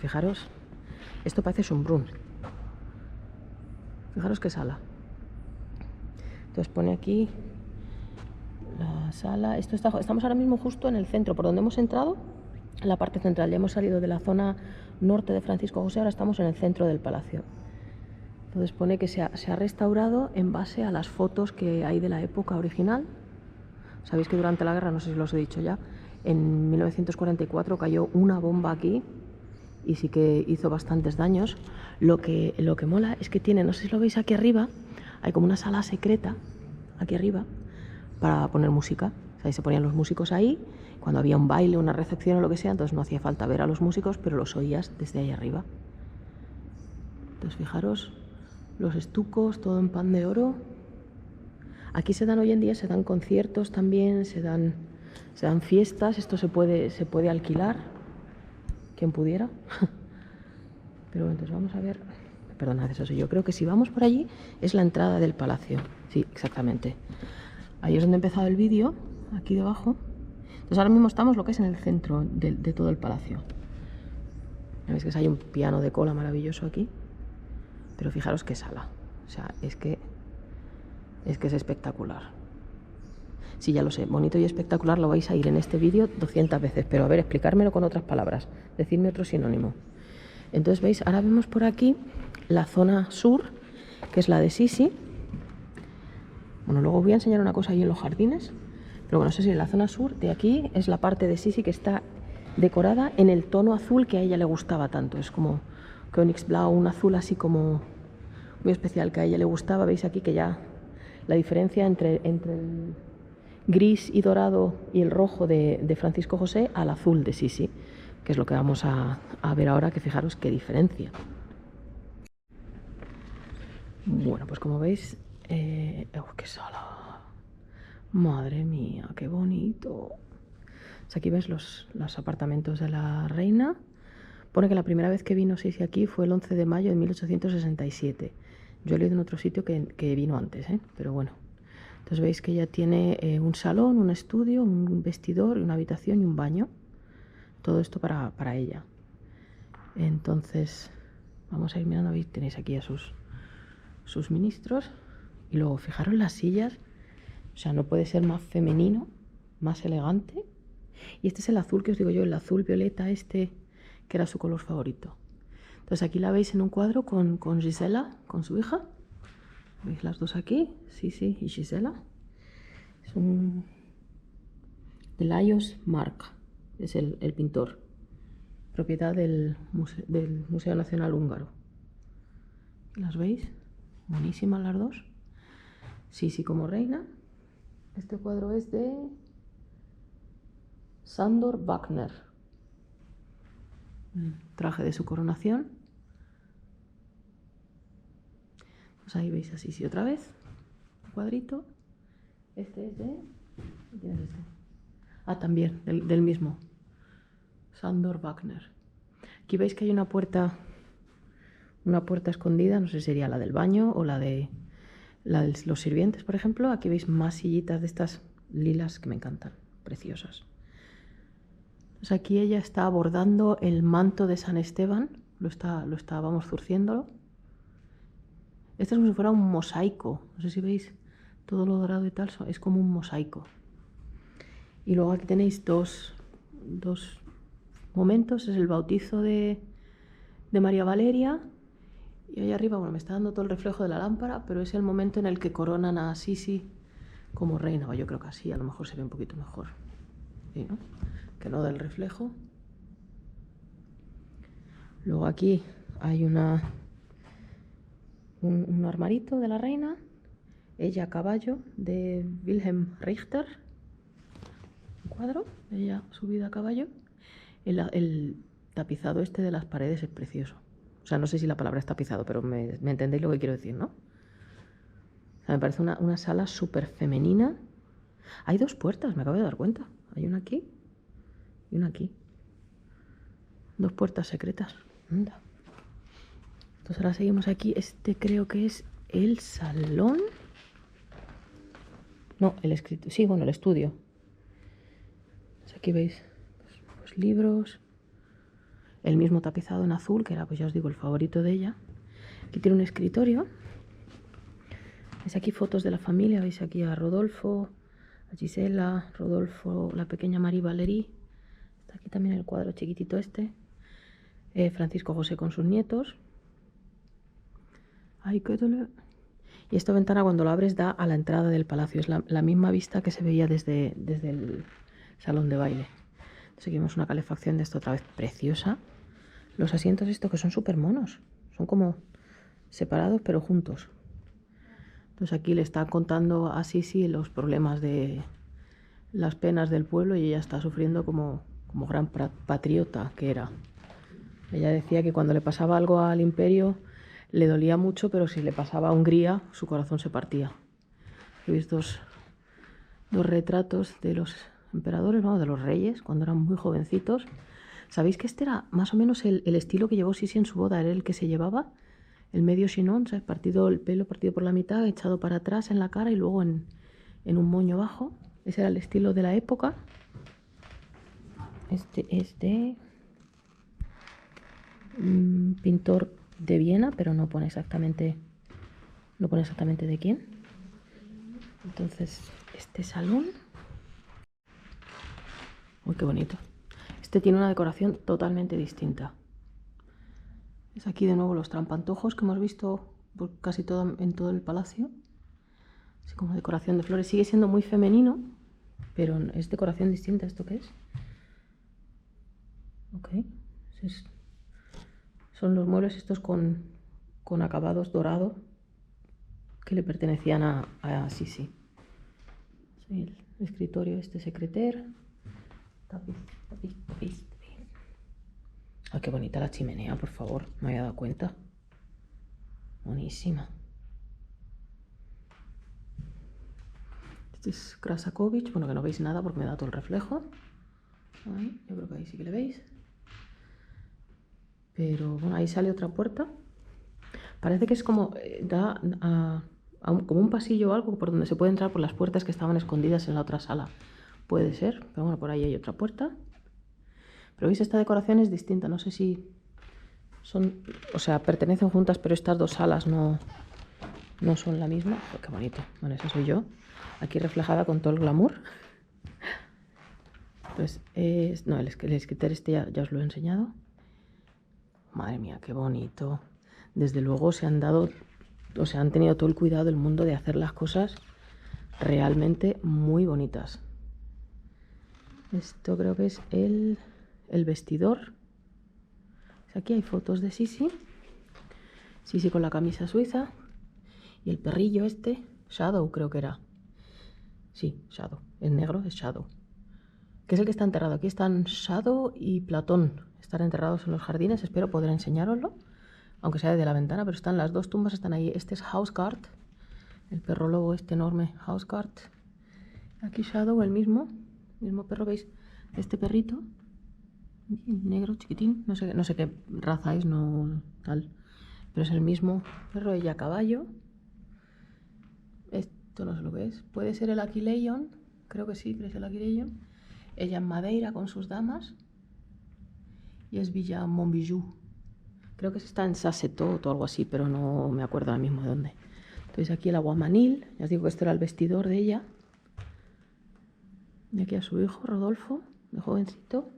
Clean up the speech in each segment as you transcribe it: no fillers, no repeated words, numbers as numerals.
fijaros, esto parece Schönbrunn. Fijaros qué sala. Entonces pone aquí la sala. Estamos ahora mismo justo en el centro, por donde hemos entrado, en la parte central. Ya hemos salido de la zona norte de Francisco José, ahora estamos en el centro del palacio. Entonces pone que se ha restaurado en base a las fotos que hay de la época original. Sabéis que durante la guerra, no sé si os he dicho ya, en 1944 cayó una bomba aquí y sí que hizo bastantes daños. Lo que mola es que tiene, no sé si lo veis aquí arriba, hay como una sala secreta aquí arriba para poner música. O sea, ahí se ponían los músicos ahí, cuando había un baile, una recepción o lo que sea, entonces no hacía falta ver a los músicos, pero los oías desde ahí arriba. Entonces fijaros, los estucos, todo en pan de oro. Aquí se dan hoy en día, se dan conciertos también, se dan fiestas. Esto se puede alquilar, quien pudiera. Pero bueno, entonces vamos a ver. Perdonad, eso yo creo que si vamos por allí es la entrada del palacio. Sí, exactamente. Ahí es donde he empezado el vídeo, aquí debajo. Entonces ahora mismo estamos lo que es en el centro de todo el palacio. Veis que hay un piano de cola maravilloso aquí. Pero fijaros qué sala. O sea, es que es espectacular. Sí, ya lo sé, bonito y espectacular lo vais a ir en este vídeo 200 veces, pero a ver, explicármelo con otras palabras, decidme otro sinónimo. Entonces, veis, ahora vemos por aquí la zona sur, que es la de Sisi. Bueno, luego os voy a enseñar una cosa ahí en los jardines, pero bueno, no sé si en la zona sur de aquí es la parte de Sisi que está decorada en el tono azul que a ella le gustaba tanto. Es como Königsblau, un azul así como muy especial que a ella le gustaba. Veis aquí que ya la diferencia entre el gris y dorado y el rojo de Francisco José al azul de Sisi, que es lo que vamos a ver ahora, que fijaros qué diferencia. Bueno, pues como veis, qué sala, madre mía, qué bonito. Pues aquí ves los apartamentos de la reina. Pone que la primera vez que vino Sisi aquí fue el 11 de mayo de 1867. Yo he leído en otro sitio que vino antes, pero bueno. Entonces veis que ella tiene un salón, un estudio, un vestidor, una habitación y un baño. Todo esto para ella. Entonces vamos a ir mirando, veis, tenéis aquí a sus ministros. Y luego fijaros las sillas. O sea, no puede ser más femenino, más elegante. Y este es el azul que os digo yo, el azul violeta este, que era su color favorito. Entonces aquí la veis en un cuadro con Gisela, con su hija. ¿Veis las dos aquí? Sisi y Gisela. Es un de Lajos Mark, es el pintor, propiedad del Museo Nacional Húngaro. ¿Las veis? Buenísimas las dos. Sisi como reina. Este cuadro es de Sándor Wagner. El traje de su coronación. Pues ahí veis a Sisi otra vez. Un cuadrito. Este es de... ¿Quién es este? Ah, también, del mismo. Sándor Wagner. Aquí veis que hay una puerta escondida, no sé si sería la del baño o la de los sirvientes, por ejemplo. Aquí veis más sillitas de estas lilas que me encantan, preciosas. Pues aquí ella está bordando el manto de San Esteban, vamos zurciéndolo. Este es como si fuera un mosaico, no sé si veis todo lo dorado y tal, es como un mosaico. Y luego aquí tenéis dos momentos, es el bautizo de María Valeria. Y ahí arriba, bueno, me está dando todo el reflejo de la lámpara, pero es el momento en el que coronan a Sisi como reina. Yo creo que así a lo mejor se ve un poquito mejor. ¿Sí, no? Que no del reflejo. Luego aquí hay un armarito de la reina. Ella a caballo, de Wilhelm Richter. Un cuadro, ella subida a caballo. El tapizado este de las paredes es precioso. O sea, no sé si la palabra es tapizado, pero me entendéis lo que quiero decir, ¿no? O sea, me parece una sala súper femenina. Hay dos puertas, me acabo de dar cuenta. Hay una aquí y una aquí. Dos puertas secretas. Anda. Entonces ahora seguimos aquí. Este creo que es el salón. No, el escritorio. Sí, bueno, el estudio. Pues aquí veis pues libros. el mismo tapizado en azul, que era, pues ya os digo, el favorito de ella. Aquí tiene un escritorio. Veis aquí fotos de la familia, veis aquí a Rodolfo, a Gisela, Rodolfo, la pequeña Marie Valerie. Está aquí también el cuadro chiquitito este. Francisco José con sus nietos. Ay, qué dolor. Y esta ventana cuando la abres da a la entrada del palacio. Es la misma vista que se veía desde el salón de baile. Entonces aquí vemos una calefacción de esto otra vez preciosa. Los asientos estos que son súper monos. Son como separados pero juntos. Entonces aquí le está contando a Sisi los problemas de las penas del pueblo y ella está sufriendo como gran patriota que era. Ella decía que cuando le pasaba algo al imperio le dolía mucho, pero si le pasaba a Hungría su corazón se partía. He visto dos retratos de los emperadores, ¿no? De los reyes, cuando eran muy jovencitos. ¿Sabéis que este era más o menos el estilo que llevó Sisi en su boda? Era el que se llevaba, el medio chinon, ¿sabes? Partido el pelo, partido por la mitad, echado para atrás en la cara y luego en un moño bajo. Ese era el estilo de la época. Este es de pintor de Viena, pero no pone exactamente de quién. Entonces, este salón. Uy, qué bonito. Este tiene una decoración totalmente distinta. Es aquí de nuevo los trampantojos que hemos visto por casi en todo el palacio. Así como decoración de flores. Sigue siendo muy femenino, pero es decoración distinta. ¿Esto qué es? Ok. Son los muebles estos con acabados dorados que le pertenecían a Sisi. Sí, el escritorio este secreter. Tapiz. Ay, qué bonita la chimenea, por favor. Me había dado cuenta. Buenísima. Este es Krasakovich. Bueno, que no veis nada porque me da todo el reflejo. Ahí, yo creo que ahí sí que le veis. Pero bueno, ahí sale otra puerta. Parece que es como da como un pasillo o algo por donde se puede entrar por las puertas que estaban escondidas en la otra sala. Puede ser, pero bueno, por ahí hay otra puerta. Pero veis, esta decoración es distinta. No sé si son, o sea, pertenecen juntas, pero estas dos salas no son la misma. Oh, qué bonito. Bueno, esa soy yo. Aquí reflejada con todo el glamour. Pues no, el escritor este ya os lo he enseñado. Madre mía, qué bonito. Desde luego se han dado, o sea, han tenido todo el cuidado del mundo de hacer las cosas realmente muy bonitas. Esto creo que es el vestidor. Aquí hay fotos de Sisi. Sisi con la camisa suiza. Y el perrillo este, Shadow creo que era. Sí, Shadow. El negro es Shadow. Que es el que está enterrado. Aquí están Shadow y Platón. Están enterrados en los jardines. Espero poder enseñároslo. Aunque sea desde la ventana, pero están las dos tumbas, están ahí. Este es Houseguard. El perro lobo este enorme, Houseguard. Aquí Shadow, el mismo perro, ¿veis? Este perrito. Negro, chiquitín. No sé qué raza es, no tal. Pero es el mismo perro, ella a caballo. Esto no sé lo que es. Puede ser el Aquileion. Creo que sí, que es el Aquileion. Ella en Madeira con sus damas. Y es Villa Montbijou. Creo que está en Sassetot o algo así, pero no me acuerdo ahora mismo de dónde. Entonces aquí el aguamanil. Ya os digo que este era el vestidor de ella. Y aquí a su hijo, Rodolfo, de jovencito.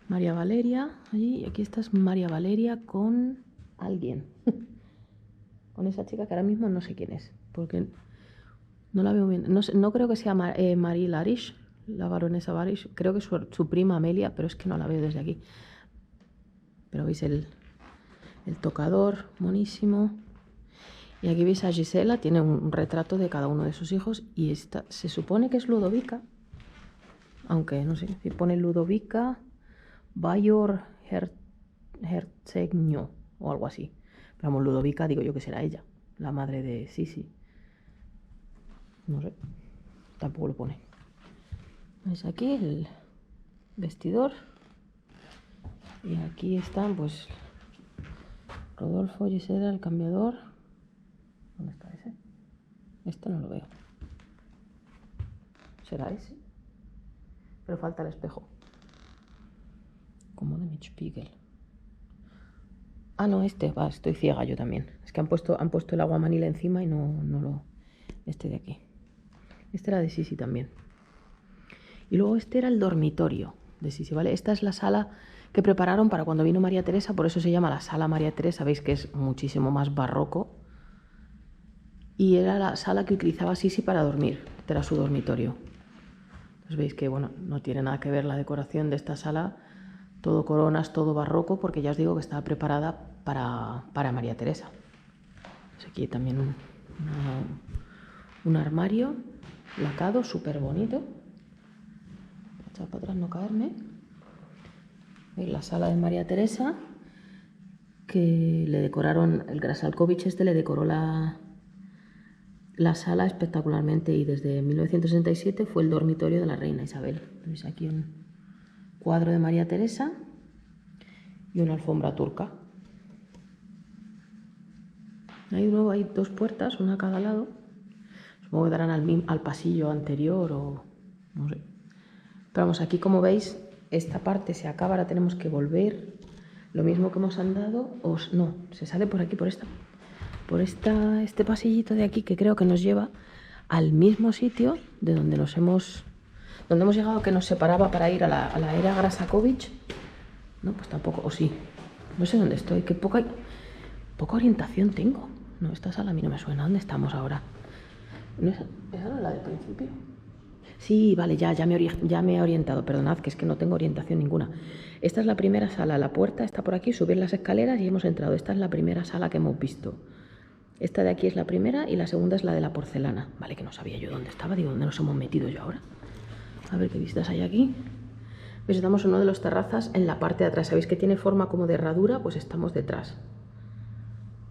María Valeria, allí. Y aquí está María Valeria con alguien. Con esa chica que ahora mismo no sé quién es. Porque no la veo bien. No creo que sea Marie Larish, la baronesa Larish. Creo que es su prima Amelia, pero es que no la veo desde aquí. Pero veis el tocador, monísimo. Y aquí veis a Gisela, tiene un retrato de cada uno de sus hijos. Y esta se supone que es Ludovica. Aunque no sé, si pone Ludovica Bayor Hercegno o algo así. Pero vamos, Ludovica, digo yo que será ella, la madre de Sisi. No sé, tampoco lo pone. ¿Veis aquí el vestidor? Y aquí están, pues, Rodolfo, Gisela, el cambiador. ¿Dónde está ese? Este no lo veo. ¿Será ese? Pero falta el espejo. como de Mitspiegel. Ah, no, estoy ciega yo también. Es que han puesto el aguamanil encima y no lo... Este de aquí. Este era de Sisi también. Y luego este era el dormitorio de Sisi, ¿vale? Esta es la sala que prepararon para cuando vino María Teresa, por eso se llama la sala María Teresa, veis que es muchísimo más barroco. Y era la sala que utilizaba Sisi para dormir, este era su dormitorio. Entonces veis que, bueno, no tiene nada que ver la decoración de esta sala, todo coronas, todo barroco, porque ya os digo que estaba preparada para María Teresa. Pues aquí también un armario lacado, súper bonito. Voy a echar para atrás, no caerme. ¿Veis? La sala de María Teresa, que le decoraron, el Grasalkovich le decoró la sala espectacularmente, y desde 1967 fue el dormitorio de la reina Isabel. ¿Veis? Aquí un cuadro de María Teresa y una alfombra turca. Ahí de nuevo hay dos puertas, una a cada lado. Supongo que darán al pasillo anterior o no sé. Pero vamos, aquí como veis, esta parte se acaba, ahora tenemos que volver. Lo mismo que hemos andado, no, se sale por aquí, por este pasillito de aquí, que creo que nos lleva al mismo sitio de donde hemos llegado, que nos separaba para ir a la era Grasakovich. No, pues tampoco, o sí, no sé dónde estoy, que poca orientación tengo. No, esta sala a mí no me suena. ¿Dónde estamos ahora? ¿Esa no es la del principio? Sí, vale, ya me he orientado, perdonad, que es que no tengo orientación ninguna. Esta es la primera sala, la puerta está por aquí, subir las escaleras y hemos entrado. Esta es la primera sala que hemos visto. Esta de aquí es la primera y la segunda es la de la porcelana. Vale, que no sabía yo dónde estaba, digo, ¿dónde nos hemos metido yo ahora? A ver qué vistas hay aquí. ¿Veis? Estamos en uno de los terrazas en la parte de atrás. ¿Sabéis que tiene forma como de herradura? Pues estamos detrás.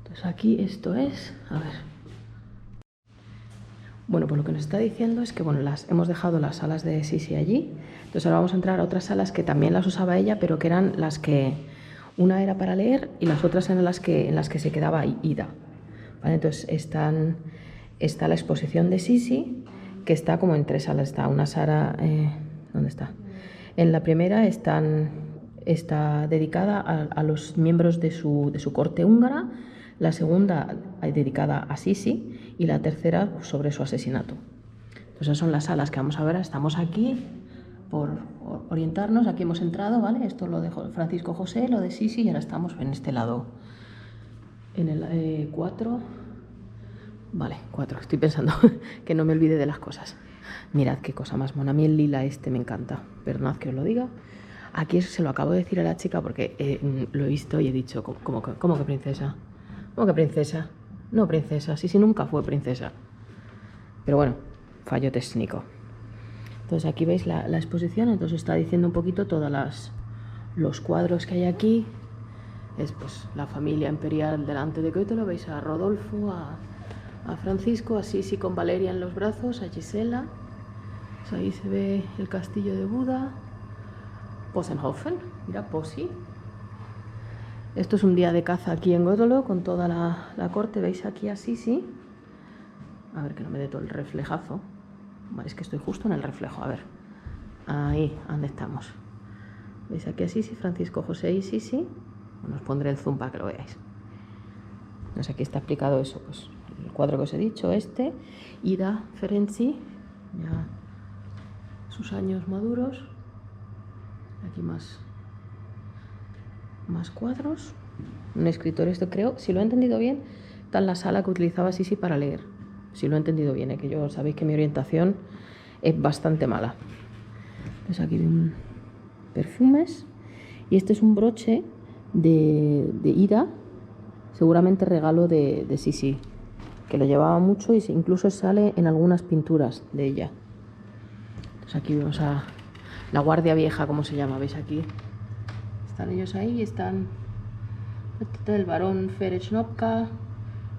Entonces aquí esto es... A ver... Bueno, pues lo que nos está diciendo es que, bueno, hemos dejado las salas de Sisi allí. Entonces ahora vamos a entrar a otras salas que también las usaba ella, pero que eran las que... Una era para leer y las otras eran en las que se quedaba Ida. ¿Vale? Entonces está la exposición de Sisi, que está como en tres salas. Está una sala... ¿dónde está? En la primera está dedicada a los miembros de su corte húngara, la segunda dedicada a Sisi y la tercera sobre su asesinato. Entonces esas son las salas que vamos a ver. Estamos aquí por orientarnos. Aquí hemos entrado, ¿vale? Esto lo de Francisco José, lo de Sisi, y ahora estamos en este lado, en el 4. Vale, 4. Estoy pensando que no me olvide de las cosas. Mirad qué cosa más mona. A mí el lila me encanta. Perdonad que os lo diga. Aquí se lo acabo de decir a la chica porque lo he visto y he dicho, ¿cómo que princesa? ¿Cómo que princesa? No princesa, Sisi nunca fue princesa. Pero bueno, fallo técnico. Entonces aquí veis la exposición, entonces está diciendo un poquito todos los cuadros que hay aquí. Es pues la familia imperial delante de Goethe, lo veis a Rodolfo, a Francisco, a Sisi con Valeria en los brazos, a Gisela. Pues ahí se ve el castillo de Buda. Possenhofen, mira, Posi. Esto es un día de caza aquí en Gödöllő con toda la corte. Veis aquí a Sisi. A ver que no me dé todo el reflejazo. Vale, es que estoy justo en el reflejo. A ver. Ahí, ¿dónde estamos? Veis aquí a Sisi, Francisco José y Sisi. Bueno, os pondré el zoom para que lo veáis. Pues aquí está explicado eso. Pues el cuadro que os he dicho, Ida Ferenczi, ya sus años maduros. Aquí más cuadros. Un escritorio, esto creo, si lo he entendido bien, está en la sala que utilizaba Sisi para leer. Si lo he entendido bien, que yo sabéis que mi orientación es bastante mala. Pues aquí ven perfumes. Y este es un broche de Ida, seguramente regalo de Sisi, que lo llevaba mucho y incluso sale en algunas pinturas de ella. Pues aquí vemos a la guardia vieja, ¿cómo se llama? ¿Veis aquí? Están ellos ahí, están el barón Ferenc,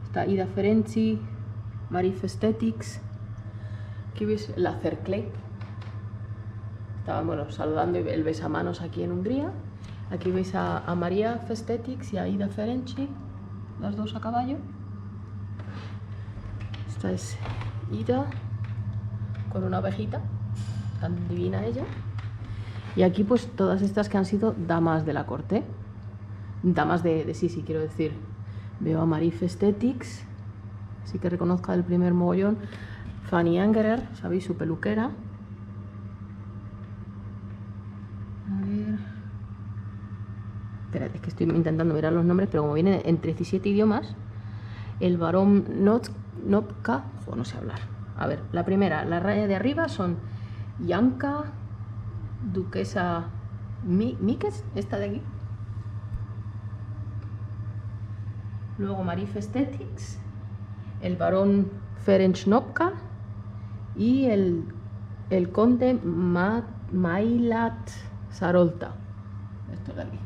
está Ida Ferenczi, Marie Festetics. Aquí veis la Cercle. Estaban, bueno, saludando el besamanos aquí en Hungría. Aquí veis a María Festetics y a Ida Ferenczi, las dos a caballo. Esta es Ida con una ovejita, tan divina ella. Y aquí pues todas estas que han sido damas de la corte. Damas de Sisi, quiero decir. Veo a Marie Aesthetics, así que reconozca el primer mogollón. Fanny Angerer, ¿sabéis? Su peluquera. A ver. Espera, es que estoy intentando mirar los nombres, pero como vienen en 17 idiomas. El barón Nopka, no sé hablar. A ver, la primera, la raya de arriba son Yanka, duquesa Mikes, esta de aquí. Luego Marie Aesthetics, el barón Ferenc Nopka y el conde Mailat Sarolta. Esto de aquí.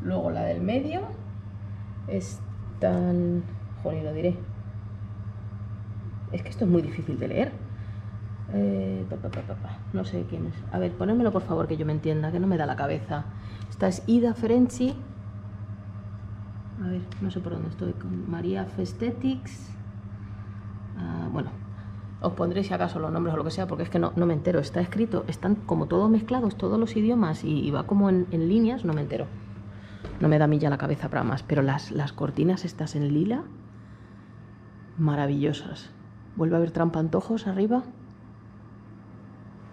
Luego la del medio están... Joder, lo diré. Es que esto es muy difícil de leer. No sé quién es. A ver, ponérmelo por favor que yo me entienda, que no me da la cabeza. Esta es Ida Ferenci. A ver, no sé por dónde estoy. Con Maria Aesthetics. Bueno, os pondré si acaso los nombres o lo que sea, porque es que no me entero. Está escrito, están como todos mezclados, todos los idiomas, y va como en líneas, no me entero. No me da a mí ya la cabeza para más. Pero las cortinas estas en lila, maravillosas. Vuelve a haber trampantojos arriba.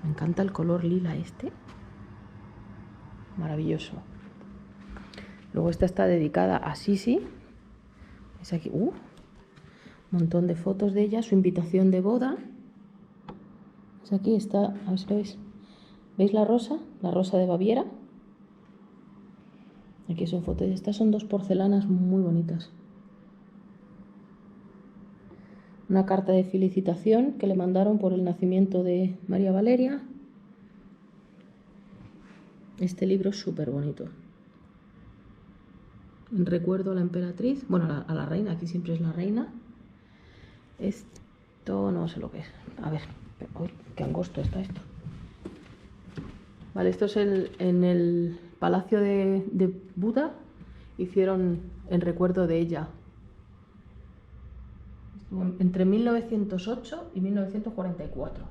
Me encanta el color lila este. Maravilloso. Luego esta está dedicada a Sisi. Es aquí. Un montón de fotos de ella. Su invitación de boda. Es aquí, está. A ver si lo veis. ¿Veis la rosa? La rosa de Baviera. Aquí son fotos. Estas son dos porcelanas muy bonitas. Una carta de felicitación que le mandaron por el nacimiento de María Valeria. Este libro es súper bonito. En recuerdo a la emperatriz, bueno, a la reina, aquí siempre es la reina. Esto no sé lo que es. A ver, uy, qué angosto está esto. Vale, esto es en el palacio de Buda. Hicieron en recuerdo de ella. Entre 1908 y 1944.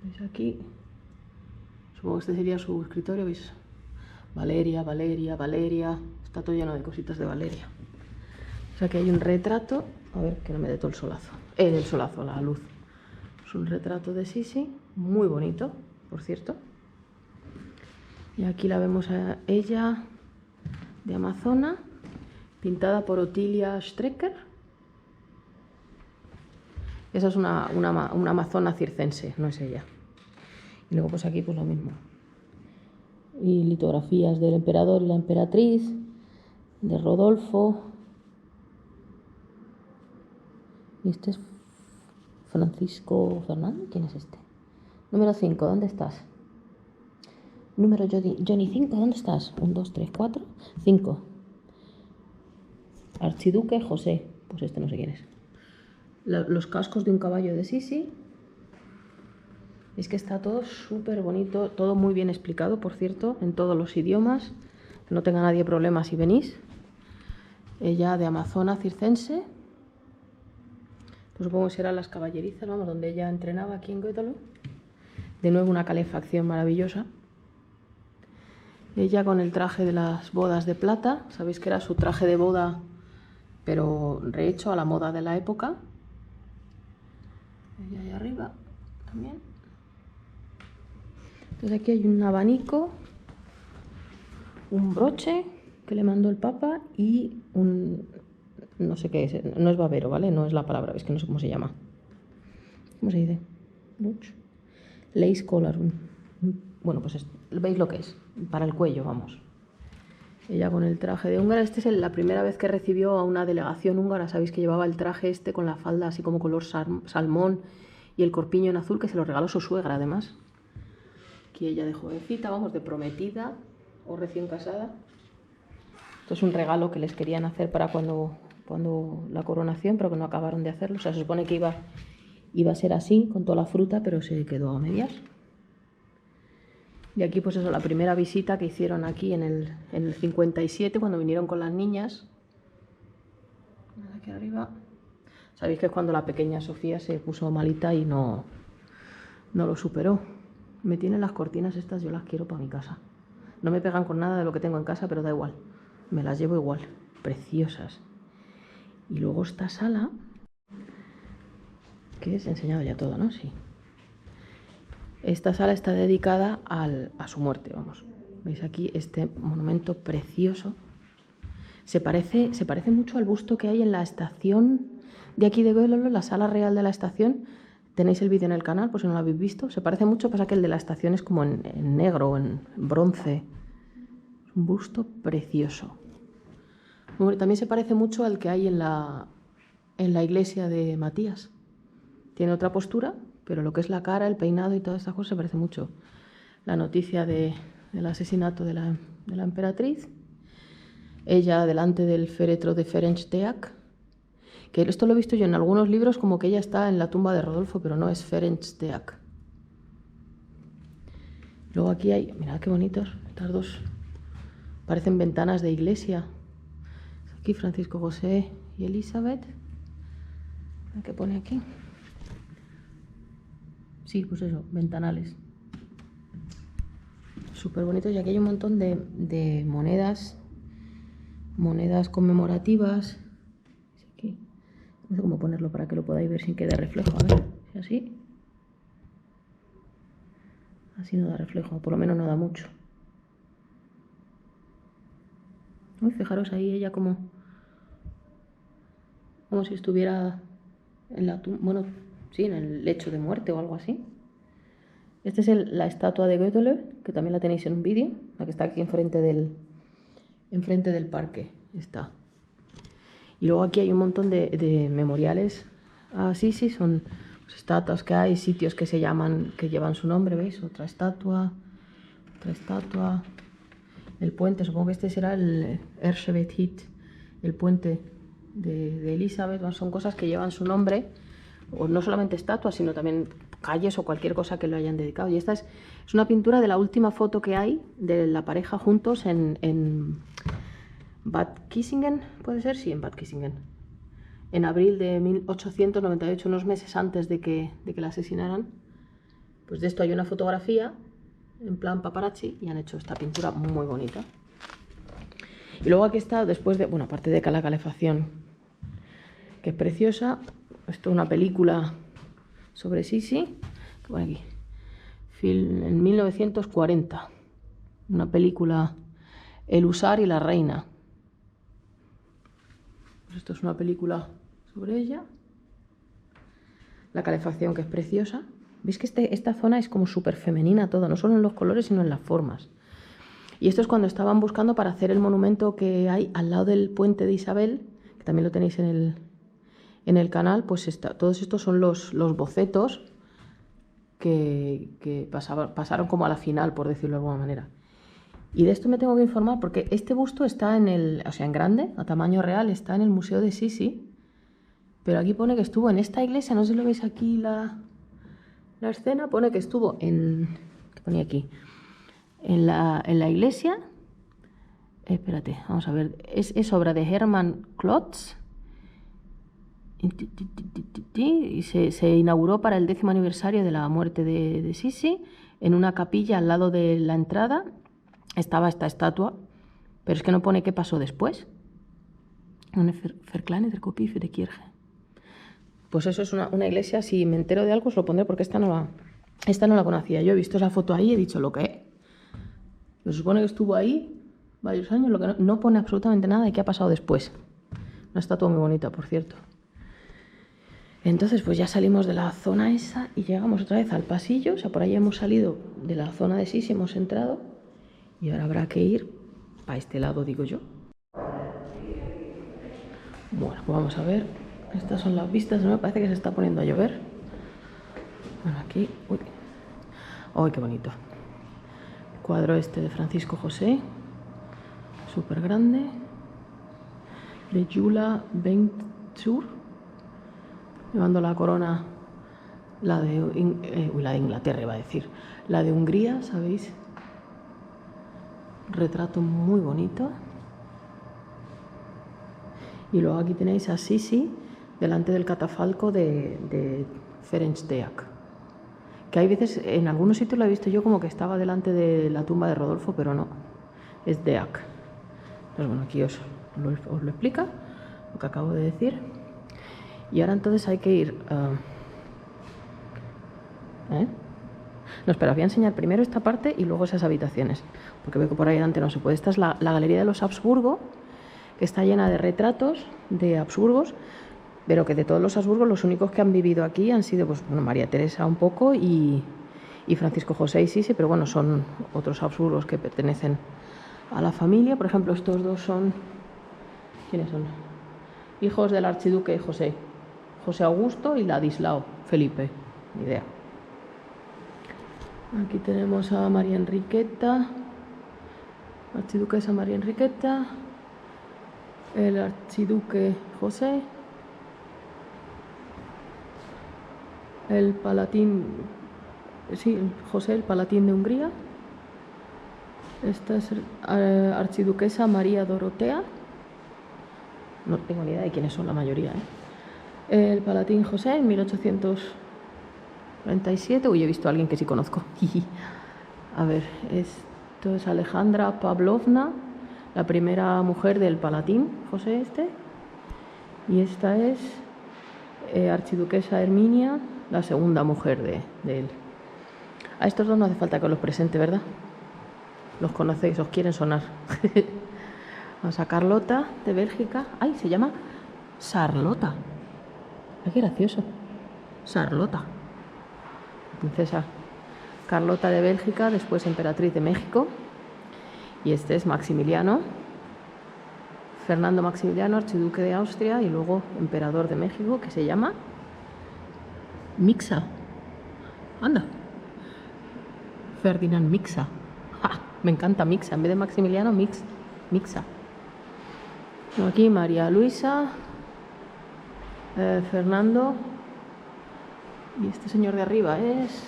¿Veis aquí? Supongo que este sería su escritorio, ¿veis? Valeria, Valeria, Valeria. Está todo lleno de cositas de Valeria. O sea que hay un retrato. A ver, que no me dé todo el solazo. El solazo, la luz. Es un retrato de Sisi. Muy bonito, por cierto. Y aquí la vemos a ella de Amazona. Pintada por Otilia Strecker. Esa es una amazona circense, no es ella. Y luego pues aquí pues lo mismo. Y litografías del emperador y la emperatriz, de Rodolfo. Y este es Francisco Fernández. ¿Quién es este? Número 5, ¿dónde estás? Número Johnny 5, ¿dónde estás? 1, 2, 3, 4, 5. Archiduque José, pues este no sé quién es. Los cascos de un caballo de Sisi. Es que está todo súper bonito, todo muy bien explicado, por cierto, en todos los idiomas. Que no tenga nadie problemas si venís. Ella de Amazona circense. Pues supongo que serán las caballerizas, vamos, donde ella entrenaba aquí en Götalo. De nuevo una calefacción maravillosa. Ella con el traje de las bodas de plata. Sabéis que era su traje de boda, pero rehecho a la moda de la época. Ella ahí arriba también. Entonces aquí hay un abanico, un broche que le mandó el Papa y un... no sé qué es, no es babero, ¿vale? No es la palabra, es que no sé cómo se llama. ¿Cómo se dice? Lace collar. Bueno, pues veis lo que es, para el cuello, vamos. Ella con el traje de húngara. Esta es la primera vez que recibió a una delegación húngara. Sabéis que llevaba el traje este con la falda así como color salmón y el corpiño en azul, que se lo regaló su suegra además. Aquí ella de jovencita, vamos, de prometida o recién casada. Esto es un regalo que les querían hacer para cuando la coronación, pero que no acabaron de hacerlo. O sea, se supone que iba a ser así, con toda la fruta, pero se quedó a medias. Y aquí pues eso, la primera visita que hicieron aquí en el 57, cuando vinieron con las niñas. Aquí arriba. Sabéis que es cuando la pequeña Sofía se puso malita y no no lo superó. Me tienen las cortinas estas, yo las quiero para mi casa. No me pegan con nada de lo que tengo en casa, pero da igual. Me las llevo igual. Preciosas. Y luego esta sala, que os he enseñado ya todo, ¿no? Sí. Esta sala está dedicada a su muerte, vamos. ¿Veis aquí este monumento precioso? Se parece mucho al busto que hay en la estación de aquí de Godelolo, la sala real de la estación. Tenéis el vídeo en el canal, por si no lo habéis visto. Se parece mucho, pasa que el de la estación es como en negro o en bronce. Es un busto precioso. También se parece mucho al que hay en la iglesia de Matías. Tiene otra postura, pero lo que es la cara, el peinado y todas estas cosas se parece mucho. La noticia del asesinato de la emperatriz. Ella delante del féretro de Ferenc Deák, que esto lo he visto yo en algunos libros como que ella está en la tumba de Rodolfo, pero no es Ferenc Deák. Luego aquí hay, mirad qué bonitos, estas dos parecen ventanas de iglesia. Aquí Francisco José y Elizabeth. ¿Qué pone aquí? Sí, pues eso, ventanales. Súper bonitos. Y aquí hay un montón de monedas conmemorativas. Aquí. No sé cómo ponerlo para que lo podáis ver sin que dé reflejo. A ver, si así. Así no da reflejo, por lo menos no da mucho. Uy, fijaros ahí ella como si estuviera en la tumba, bueno, sí, en el lecho de muerte o algo así. Esta es la estatua de Goethe, que también la tenéis en un vídeo, la que está aquí enfrente del parque. Está. Y luego aquí hay un montón de memoriales. Ah, sí, son estatuas que hay, sitios que llevan su nombre, ¿veis? Otra estatua. El puente, supongo que este será el Erzsébet, el puente de Elizabeth. Son cosas que llevan su nombre, o no solamente estatuas, sino también calles o cualquier cosa que lo hayan dedicado. Y esta es una pintura de la última foto que hay de la pareja juntos en Bad Kissingen, ¿puede ser? Sí, en Bad Kissingen. En abril de 1898, unos meses antes de que la asesinaran. Pues de esto hay una fotografía en plan paparazzi y han hecho esta pintura muy bonita. Y luego aquí está, después de, bueno, aparte de la calefacción, que es preciosa, esto es una película sobre Sisi, que pone aquí, en 1940, una película, El Husar y la Reina. Pues esto es una película sobre ella, la calefacción, que es preciosa. ¿Veis que esta zona es como súper femenina todo, no solo en los colores, sino en las formas? Y esto es cuando estaban buscando para hacer el monumento que hay al lado del puente de Isabel, que también lo tenéis en el canal. Pues todos estos son los bocetos que pasaron como a la final, por decirlo de alguna manera. Y de esto me tengo que informar porque este busto está en grande, a tamaño real, está en el Museo de Sisi, pero aquí pone que estuvo en esta iglesia, no sé si lo veis aquí la escena, pone que estuvo ¿qué ponía aquí? En la iglesia, espérate, vamos a ver, es obra de Hermann Klotz y se inauguró para el 10º aniversario de la muerte de Sisi. En una capilla al lado de la entrada estaba esta estatua, pero es que no pone qué pasó después. Pues eso es una iglesia. Si me entero de algo os lo pondré porque esta no la conocía. Yo he visto esa foto ahí y he dicho lo que es. Se supone que estuvo ahí varios años, lo que no pone absolutamente nada de qué ha pasado después. Una estatua muy bonita, por cierto. Entonces pues ya salimos de la zona esa y llegamos otra vez al pasillo. O sea, por ahí hemos salido de la zona de Sisi, hemos entrado y ahora habrá que ir para este lado, digo yo. Bueno, pues vamos a ver. Estas son las vistas. Me parece que se está poniendo a llover. Bueno, aquí. Uy. ¡Ay, qué bonito! El cuadro este de Francisco José. Súper grande. De Gyula Benczur. Llevando la corona. La de Inglaterra, iba a decir. La de Hungría, ¿sabéis? Retrato muy bonito. Y luego aquí tenéis a Sisi delante del catafalco de Ferenc Deák, Que hay veces, en algunos sitios lo he visto yo como que estaba delante de la tumba de Rodolfo, pero no, es Deac. Entonces bueno, aquí os lo explica lo que acabo de decir. Y ahora entonces hay que ir... No, espera, os voy a enseñar primero esta parte y luego esas habitaciones, porque veo que por ahí adelante no se puede. Esta es la galería de los Habsburgo, que está llena de retratos de Habsburgos, pero que de todos los Habsburgos los únicos que han vivido aquí han sido pues, bueno, María Teresa un poco y Francisco José y Sisi, pero bueno, son otros Habsburgos que pertenecen a la familia. Por ejemplo, estos dos son... ¿Quiénes son? Hijos del archiduque José Augusto y Ladislao Felipe, ni idea. Aquí tenemos a María Enriqueta, archiduquesa María Enriqueta, el archiduque José, el palatín, sí, José, el palatín de Hungría. Esta es archiduquesa María Dorotea. No tengo ni idea de quiénes son la mayoría, ¿eh? El palatín José en 1897. Uy, he visto a alguien que sí conozco. A ver, esto es Alejandra Pavlovna, la primera mujer del palatín José este. Y esta es archiduquesa Herminia, la segunda mujer de él. A estos dos no hace falta que los presente, ¿verdad? Los conocéis, os quieren sonar. Vamos a Carlota de Bélgica. ¡Ay, se llama Sarlota! ¡Ay, qué gracioso! Sarlota. Princesa Carlota de Bélgica, después emperatriz de México. Y este es Maximiliano. Fernando Maximiliano, archiduque de Austria y luego emperador de México, que se llama Mixa. Anda. Ferdinand Mixa. ¡Ja! Me encanta Mixa. En vez de Maximiliano, Mixa. Aquí María Luisa, Fernando, y este señor de arriba es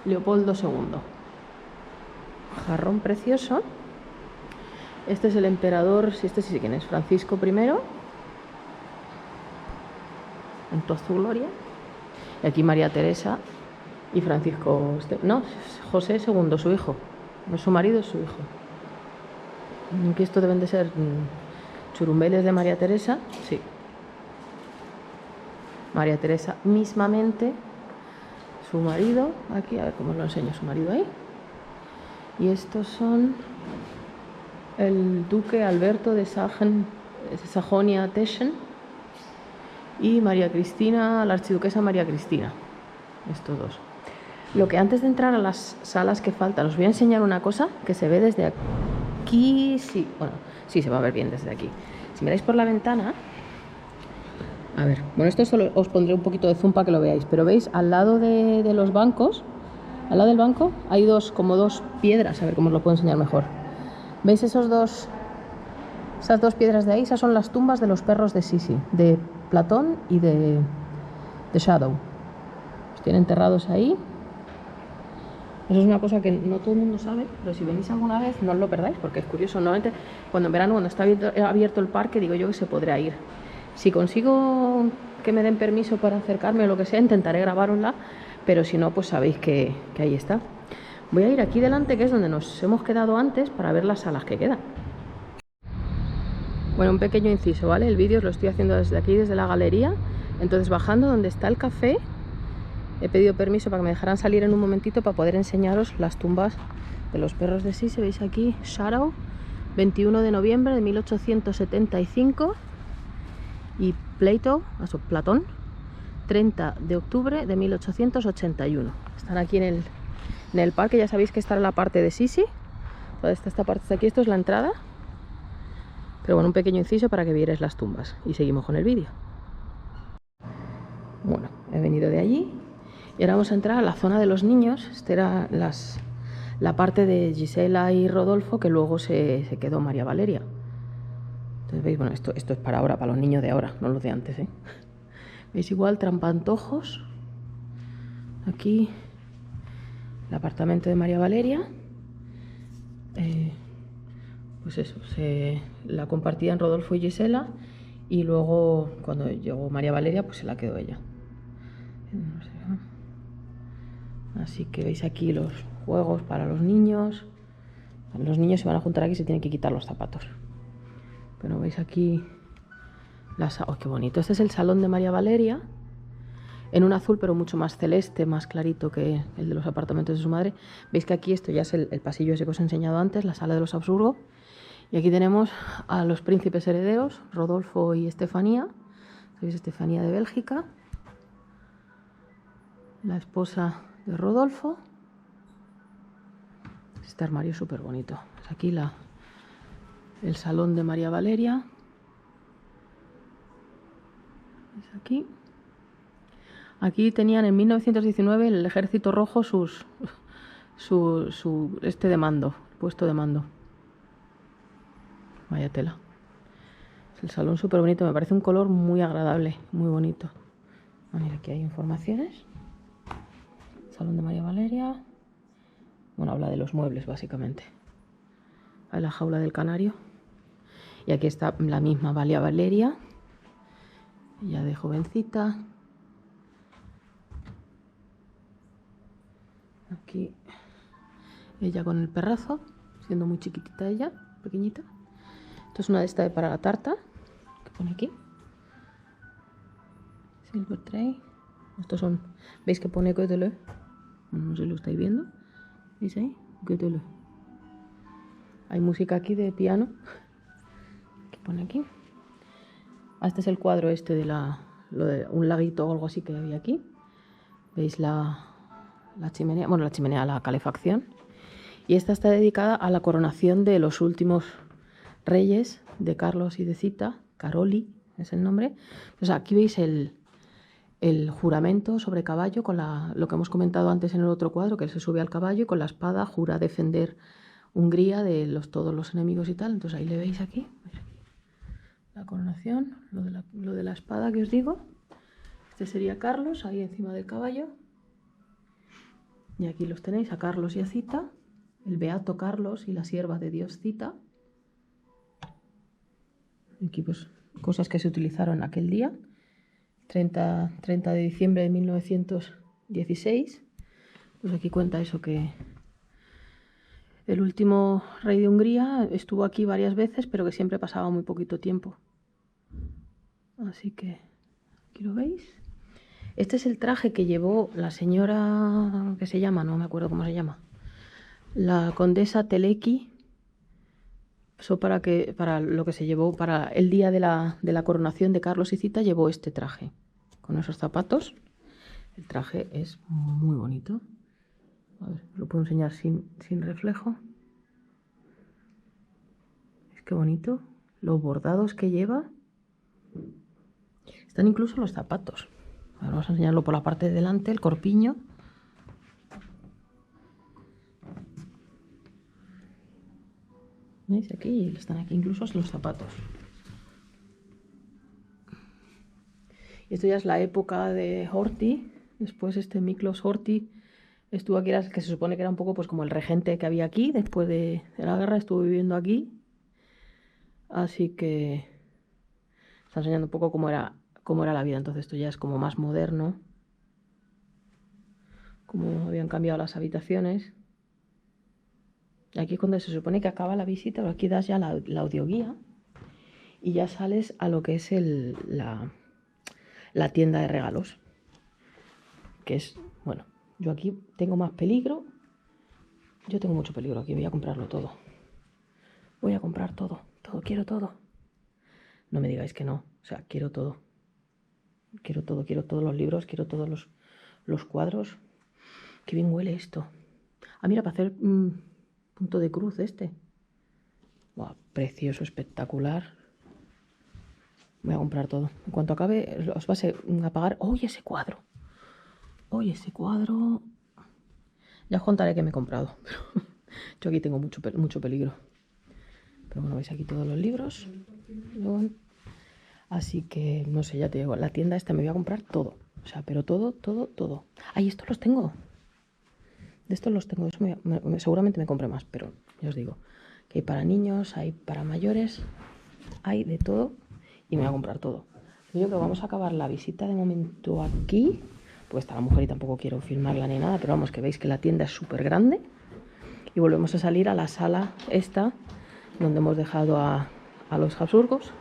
Leopoldo II. Jarrón precioso. Este es el emperador, si este sí sé quién es, Francisco I, en toda su gloria. Y aquí María Teresa y Francisco, no, José II, su hijo. No es su marido, es su hijo. Aquí esto deben de ser churumbeles de María Teresa, sí. María Teresa mismamente, su marido, aquí, a ver cómo os lo enseño, su marido ahí. Y estos son el duque Alberto de Sajonia-Teschen y María Cristina, la archiduquesa María Cristina, estos dos. Lo que antes de entrar a las salas que faltan, os voy a enseñar una cosa que se ve desde aquí, sí, bueno, sí se va a ver bien desde aquí. Si miráis por la ventana, a ver, bueno, esto solo os pondré un poquito de zoom para que lo veáis, pero veis al lado de los bancos, al lado del banco hay como dos piedras, a ver cómo os lo puedo enseñar mejor. ¿Veis esas dos piedras de ahí? Esas son las tumbas de los perros de Sisi, de Platón y de Shadow. Los tienen enterrados ahí. Eso es una cosa que no todo el mundo sabe, pero si venís alguna vez no os lo perdáis, porque es curioso. Normalmente cuando en verano, cuando está abierto el parque, digo yo que se podrá ir. Si consigo que me den permiso para acercarme o lo que sea, intentaré grabárosla, pero si no, pues sabéis que ahí está. Voy a ir aquí delante, que es donde nos hemos quedado antes, para ver las salas que quedan. Bueno, un pequeño inciso, ¿vale? El vídeo os lo estoy haciendo desde aquí, desde la galería. Entonces, bajando donde está el café, he pedido permiso para que me dejaran salir en un momentito para poder enseñaros las tumbas de los perros de Sisi. Veis aquí, Shadow, 21 de noviembre de 1875 y Platón, 30 de octubre de 1881. Están aquí en el parque, ya sabéis que está en la parte de Sisi. Toda esta parte de aquí, esto es la entrada. Pero bueno, un pequeño inciso para que vierais las tumbas y seguimos con el vídeo. Bueno, he venido de allí. Y ahora vamos a entrar a la zona de los niños. Esta era la parte de Gisela y Rodolfo, que luego se quedó María Valeria. Entonces veis, bueno, esto es para ahora, para los niños de ahora, no los de antes, ¿eh? Veis igual, trampantojos. Aquí, el apartamento de María Valeria. Pues eso, la compartían Rodolfo y Gisela. Y luego, cuando llegó María Valeria, pues se la quedó ella. Así que veis aquí los juegos para los niños. Los niños se van a juntar aquí y se tienen que quitar los zapatos. Pero veis aquí ¡oh, qué bonito! Este es el salón de María Valeria, en un azul pero mucho más celeste, más clarito que el de los apartamentos de su madre. Veis que aquí esto ya es el pasillo ese que os he enseñado antes, la sala de los Habsburgo. Y aquí tenemos a los príncipes herederos, Rodolfo y Estefanía. ¿Sabéis? Estefanía de Bélgica, la esposa de Rodolfo. Este armario es súper bonito. Es aquí el salón de María Valeria. Es aquí. Aquí tenían en 1919 el Ejército Rojo su de mando, puesto de mando. Vaya tela. Es el salón súper bonito, me parece un color muy agradable, muy bonito. Mira, aquí hay informaciones. Salón de María Valeria. Bueno, habla de los muebles básicamente. Hay la jaula del canario. Y aquí está la misma María Valeria, ya de jovencita. Aquí ella con el perrazo, siendo muy chiquitita ella, pequeñita. Esto es una de estas para la tarta, que pone aquí. Silver tray. Estos son, ¿veis que pone Gödele? No sé si lo estáis viendo. ¿Veis ahí? Gödele. Hay música aquí de piano, que pone aquí. Este es el cuadro este de lo de un laguito o algo así que había aquí. ¿Veis la chimenea? Bueno, la chimenea, la calefacción. Y esta está dedicada a la coronación de los últimos reyes de Carlos y de Zita. Caroli es el nombre. Pues aquí veis el juramento sobre caballo, con lo que hemos comentado antes en el otro cuadro, que él se sube al caballo y con la espada jura defender Hungría de todos los enemigos y tal. Entonces ahí le veis aquí. La coronación, lo de la espada que os digo. Este sería Carlos, ahí encima del caballo. Y aquí los tenéis, a Carlos y a Zita, el beato Carlos y la sierva de Dios Zita. Aquí pues cosas que se utilizaron aquel día, 30 de diciembre de 1916. Pues aquí cuenta eso, que el último rey de Hungría estuvo aquí varias veces, pero que siempre pasaba muy poquito tiempo. Así que aquí lo veis. Este es el traje que llevó la señora, que se llama, no me acuerdo cómo se llama, la condesa Teleki. Eso para lo que se llevó para el día de la coronación de Carlos y Zita, llevó este traje con esos zapatos. El traje es muy bonito. A ver, lo puedo enseñar sin reflejo. Es que bonito. Los bordados que lleva. Están incluso los zapatos. Ahora vamos a enseñarlo por la parte de delante, el corpiño. ¿Veis? Aquí están aquí incluso los zapatos. Y esto ya es la época de Horthy. Después Miklos Horthy estuvo aquí, que se supone que era un poco pues como el regente que había aquí. Después de la guerra estuvo viviendo aquí. Así que está enseñando un poco cómo era la vida. Entonces esto ya es como más moderno. Cómo habían cambiado las habitaciones. Y aquí es cuando se supone que acaba la visita, pero aquí das ya la audioguía y ya sales a lo que es la tienda de regalos. Que es, bueno, yo aquí tengo más peligro. Yo tengo mucho peligro aquí, voy a comprarlo todo. Voy a comprar todo, quiero todo. No me digáis que no, o sea, quiero todo. Quiero todos los libros, quiero todos los cuadros. Qué bien huele esto. Ah, mira, para hacer punto de cruz este. Wow, precioso, espectacular. Voy a comprar todo. En cuanto acabe, os vais a pagar. ¡Oye, ese cuadro! ¡Oye, ese cuadro! Ya os contaré qué me he comprado. Yo aquí tengo mucho peligro. Pero bueno, veis aquí todos los libros. Así que, no sé, ya te digo, la tienda esta me voy a comprar todo. O sea, pero todo. ¡Ay, estos los tengo! De estos los tengo. Eso seguramente me compré más, pero ya os digo que hay para niños, hay para mayores, hay de todo y me voy a comprar todo. Yo creo que vamos a acabar la visita de momento aquí, pues está la mujer y tampoco quiero filmarla ni nada, pero vamos, que veis que la tienda es súper grande. Y volvemos a salir a la sala esta, donde hemos dejado a los Habsburgos.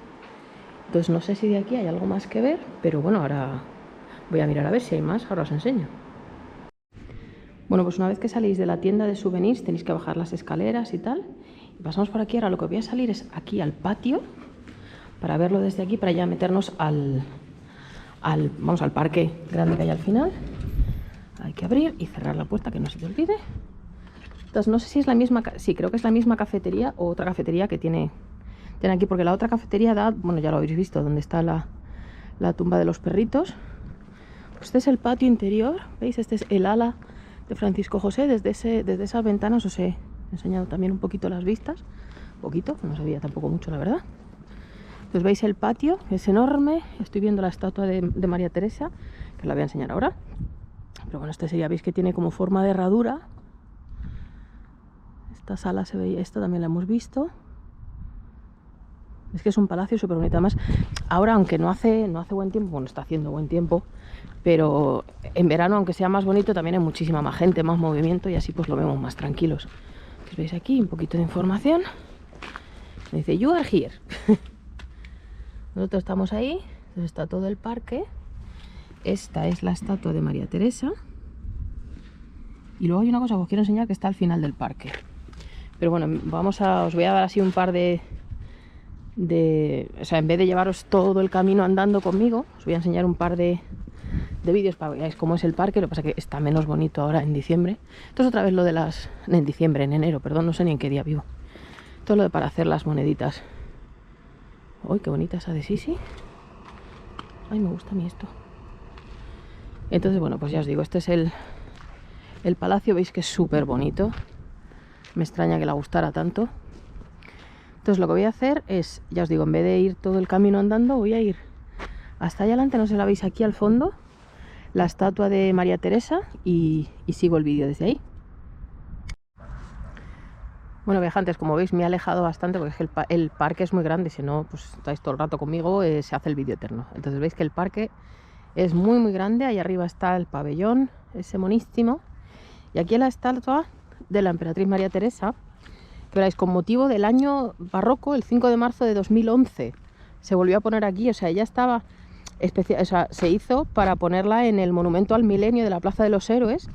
Entonces no sé si de aquí hay algo más que ver, pero bueno, ahora voy a mirar a ver si hay más, ahora os enseño. Bueno, pues una vez que salís de la tienda de souvenirs tenéis que bajar las escaleras y tal. Y pasamos por aquí, ahora lo que voy a salir es aquí al patio, para verlo desde aquí, para ya meternos al parque grande que hay al final. Hay que abrir y cerrar la puerta, que no se te olvide. Entonces no sé si es la misma, sí, creo que es la misma cafetería o otra cafetería que tiene aquí, porque la otra cafetería da, bueno, ya lo habéis visto, donde está la tumba de los perritos. Pues este es el patio interior, ¿veis? Este es el ala de Francisco José. Desde esas ventanas os he enseñado también un poquito las vistas. Poquito, no sabía tampoco mucho, la verdad. Pues veis el patio, es enorme. Estoy viendo la estatua de María Teresa, que os la voy a enseñar ahora. Pero bueno, este sería, veis que tiene como forma de herradura. Esta sala se veía, esta también la hemos visto. Es que es un palacio súper bonito. Además, ahora, aunque no hace buen tiempo, bueno, está haciendo buen tiempo, pero en verano, aunque sea más bonito, también hay muchísima más gente, más movimiento, y así pues lo vemos más tranquilos. Pues veis aquí un poquito de información. Me dice, you are here. Nosotros estamos ahí, entonces está todo el parque. Esta es la estatua de María Teresa. Y luego hay una cosa que os quiero enseñar que está al final del parque. Pero bueno, os voy a dar así un par de... O sea, en vez de llevaros todo el camino andando conmigo, os voy a enseñar un par de vídeos para que veáis cómo es el parque. Lo que pasa es que está menos bonito ahora en diciembre. Esto es otra vez lo de las... En diciembre, en enero, perdón, no sé ni en qué día vivo. Esto es lo de para hacer las moneditas. ¡Uy, qué bonita esa de Sisi! Ay, me gusta a mí esto. Entonces, bueno, pues ya os digo, este es el palacio. Veis que es súper bonito. Me extraña que la gustara tanto. Entonces lo que voy a hacer es, ya os digo, en vez de ir todo el camino andando, voy a ir hasta allá adelante, no sé si la veis aquí al fondo, la estatua de María Teresa, y sigo el vídeo desde ahí. Bueno, viajantes, como veis me he alejado bastante porque es que el parque es muy grande, si no, pues estáis todo el rato conmigo, se hace el vídeo eterno. Entonces veis que el parque es muy muy grande, ahí arriba está el pabellón, ese monísimo, y aquí la estatua de la emperatriz María Teresa, que veréis, con motivo del año barroco, el 5 de marzo de 2011, se volvió a poner aquí. O sea, ella estaba o sea, se hizo para ponerla en el monumento al milenio de la Plaza de los Héroes,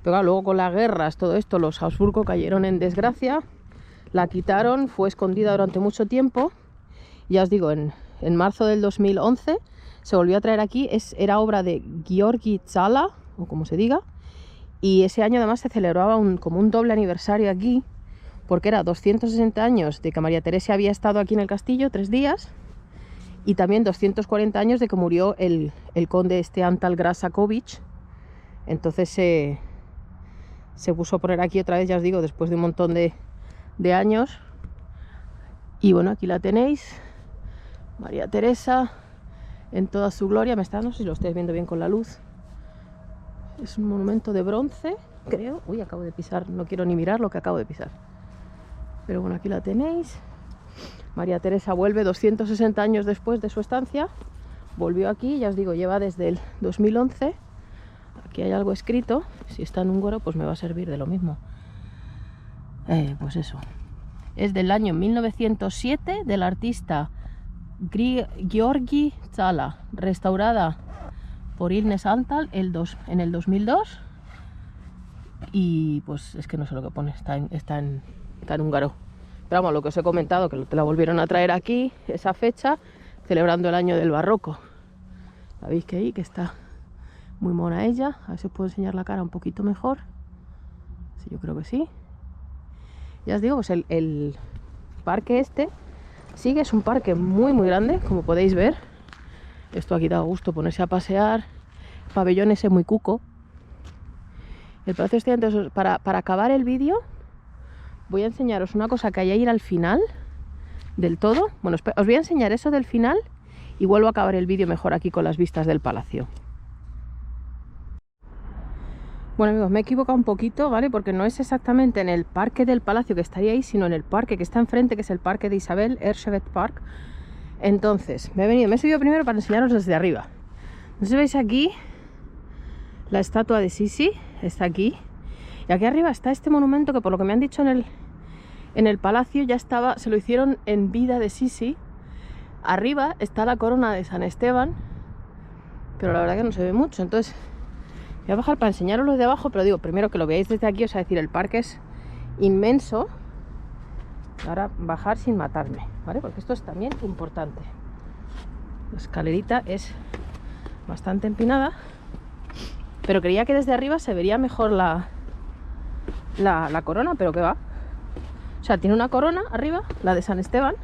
pero claro, luego con las guerras, todo esto, los Habsburgo cayeron en desgracia, la quitaron, fue escondida durante mucho tiempo. Ya os digo, en marzo del 2011 se volvió a traer aquí. Era obra de György Czala, o como se diga, y ese año además se celebraba como un doble aniversario aquí, porque era 260 años de que María Teresa había estado aquí en el castillo, 3 días, y también 240 años de que murió el conde Antal Grasakovic. Entonces se puso a poner aquí otra vez, ya os digo, después de un montón de años. Y bueno, aquí la tenéis, María Teresa en toda su gloria. No sé si lo estáis viendo bien con la luz. Es un monumento de bronce, creo. Uy, acabo de pisar, no quiero ni mirar lo que acabo de pisar. Pero bueno, aquí la tenéis. María Teresa vuelve 260 años después de su estancia. Volvió aquí, ya os digo, lleva desde el 2011. Aquí hay algo escrito. Si está en húngaro, pues me va a servir de lo mismo. Pues eso. Es del año 1907, del artista György Czala, restaurada por Ilnes Antal en el 2002. Y pues es que no sé lo que pone, está en húngaro. Pero vamos, lo que os he comentado, que te la volvieron a traer aquí, esa fecha, celebrando el año del barroco. La veis que ahí, que está muy mona ella. A ver si os puedo enseñar la cara un poquito mejor. Sí, yo creo que sí. Ya os digo, pues el parque este sigue, es un parque muy muy grande, como podéis ver. Esto aquí da gusto ponerse a pasear. El pabellón ese muy cuco. El Palacio de Estudiantes. Para acabar el vídeo voy a enseñaros una cosa que hay ahí al final del todo. Bueno, os voy a enseñar eso del final y vuelvo a acabar el vídeo mejor aquí con las vistas del palacio. Bueno amigos, me he equivocado un poquito, ¿vale? Porque no es exactamente en el parque del palacio que estaría ahí, sino en el parque que está enfrente, que es el parque de Isabel, Erzsébet Park. Entonces, me he subido primero para enseñaros desde arriba. Entonces veis aquí La estatua de Sisi está aquí. Y aquí arriba está este monumento que, por lo que me han dicho en el palacio, ya estaba, se lo hicieron en vida de Sisi. Arriba está la corona de San Esteban, pero la verdad que no se ve mucho. Entonces voy a bajar para enseñaros lo de abajo, pero digo, primero que lo veáis desde aquí, o sea, decir, el parque es inmenso. Ahora bajar sin matarme, ¿vale? Porque esto es también importante. La escalerita es bastante empinada, pero creía que desde arriba se vería mejor la corona, pero que va. O sea, tiene una corona arriba, la de San Esteban.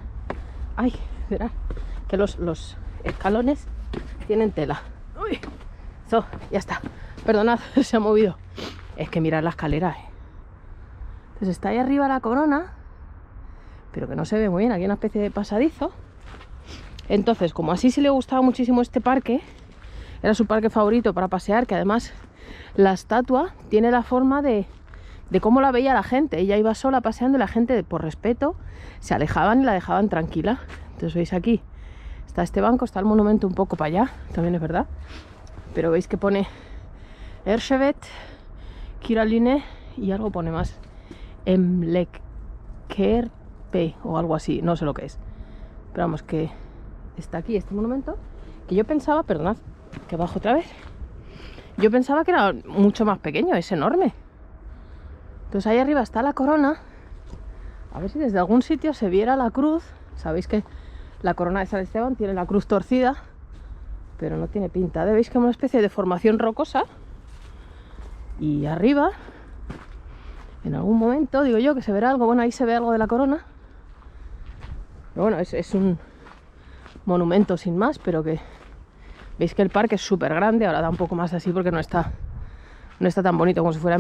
Ay, verá que los escalones tienen tela. Uy, eso, ya está. Perdonad, se ha movido. Es que mirad la escalera, Entonces está ahí arriba la corona, pero que no se ve muy bien. Aquí hay una especie de pasadizo. Entonces, como así sí le gustaba muchísimo este parque, era su parque favorito para pasear, que además la estatua tiene la forma de cómo la veía la gente. Ella iba sola paseando y la gente, por respeto, se alejaban y la dejaban tranquila. Entonces veis aquí, está este banco, está el monumento un poco para allá, también es verdad. Pero veis que pone Erchevet, Kiraline y algo pone más. Emlekkerpe o algo así, no sé lo que es. Pero vamos, que está aquí este monumento, que yo pensaba, perdonad, que bajo otra vez. Yo pensaba que era mucho más pequeño, es enorme. Entonces ahí arriba está la corona. A ver si desde algún sitio se viera la cruz. Sabéis que la corona de San Esteban tiene la cruz torcida, pero no tiene pinta. Veis que es una especie de formación rocosa. Y arriba, en algún momento, digo yo, que se verá algo. Bueno, ahí se ve algo de la corona. Pero bueno, es un monumento sin más, pero que... Veis que el parque es súper grande. Ahora da un poco más así porque no está tan bonito como si fuera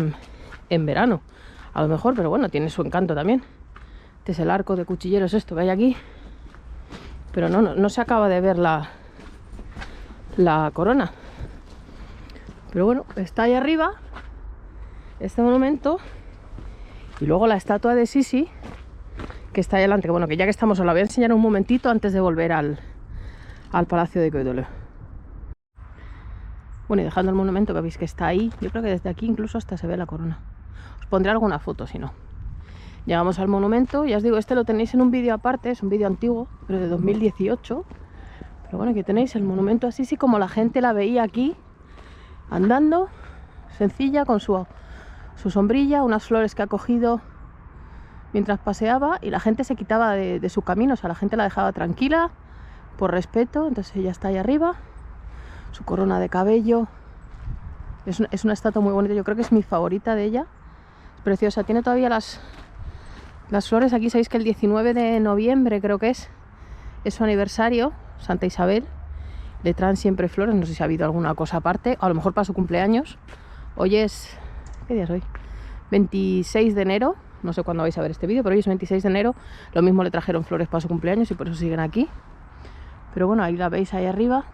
en verano. A lo mejor, pero bueno, tiene su encanto también. Este es el arco de cuchilleros, esto que hay aquí. Pero no se acaba de ver la corona. Pero bueno, está ahí arriba este monumento. Y luego la estatua de Sisi, que está ahí delante. Que bueno, que ya que estamos, os la voy a enseñar un momentito antes de volver al Palacio de Gödöllő. Bueno, y dejando el monumento que veis que está ahí, yo creo que desde aquí incluso hasta se ve la corona. Os pondré alguna foto si no. Llegamos al monumento, ya os digo, este lo tenéis en un vídeo aparte, es un vídeo antiguo, pero de 2018. Pero bueno, aquí tenéis el monumento así, sí, como la gente la veía aquí, andando, sencilla, con su sombrilla, unas flores que ha cogido mientras paseaba, y la gente se quitaba de su camino, o sea, la gente la dejaba tranquila, por respeto. Entonces ella está ahí arriba, su corona de cabello. Es una estatua muy bonita, yo creo que es mi favorita de ella. Es preciosa, tiene todavía las flores. Aquí sabéis que el 19 de noviembre creo que es su aniversario, Santa Isabel. Le traen siempre flores, no sé si ha habido alguna cosa aparte, a lo mejor para su cumpleaños. Hoy es... ¿qué día es hoy? 26 de enero, no sé cuándo vais a ver este vídeo, pero hoy es 26 de enero. Lo mismo le trajeron flores para su cumpleaños y por eso siguen aquí. Pero bueno, ahí la veis ahí arriba.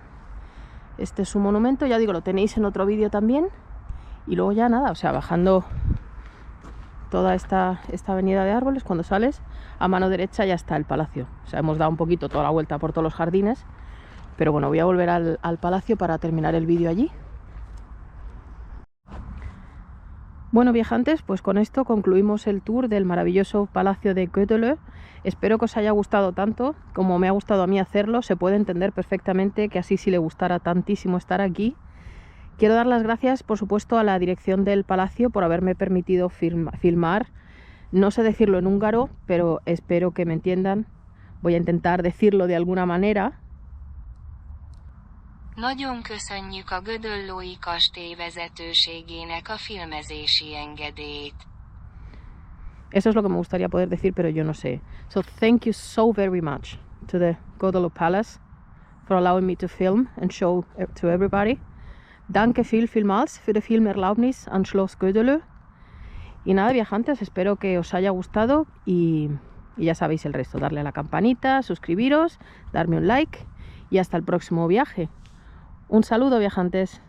Este es su monumento, ya digo, lo tenéis en otro vídeo también. Y luego ya nada, o sea, bajando toda esta avenida de árboles, cuando sales, a mano derecha ya está el palacio. O sea, hemos dado un poquito toda la vuelta por todos los jardines. Pero bueno, voy a volver al palacio para terminar el vídeo allí. Bueno, viajantes, pues con esto concluimos el tour del maravilloso Palacio de Gödöllő. Espero que os haya gustado tanto como me ha gustado a mí hacerlo. Se puede entender perfectamente que así sí le gustara tantísimo estar aquí. Quiero dar las gracias, por supuesto, a la dirección del palacio por haberme permitido filmar. No sé decirlo en húngaro, pero espero que me entiendan. Voy a intentar decirlo de alguna manera. Nagyon köszönjük a gödöllői kastély vezetőségének a filmezési engedélyt. Eso es lo que me gustaría poder decir, pero yo no sé. So thank you so very much to the Gödöllő Palace for allowing me to film and show to everybody. Danke vielmals für die Filmerlaubnis an Schloss Gödöllő. Y nada, viajantes, espero que os haya gustado y ya sabéis el resto. Darle a la campanita, suscribiros, darme un like y hasta el próximo viaje. Un saludo, viajantes.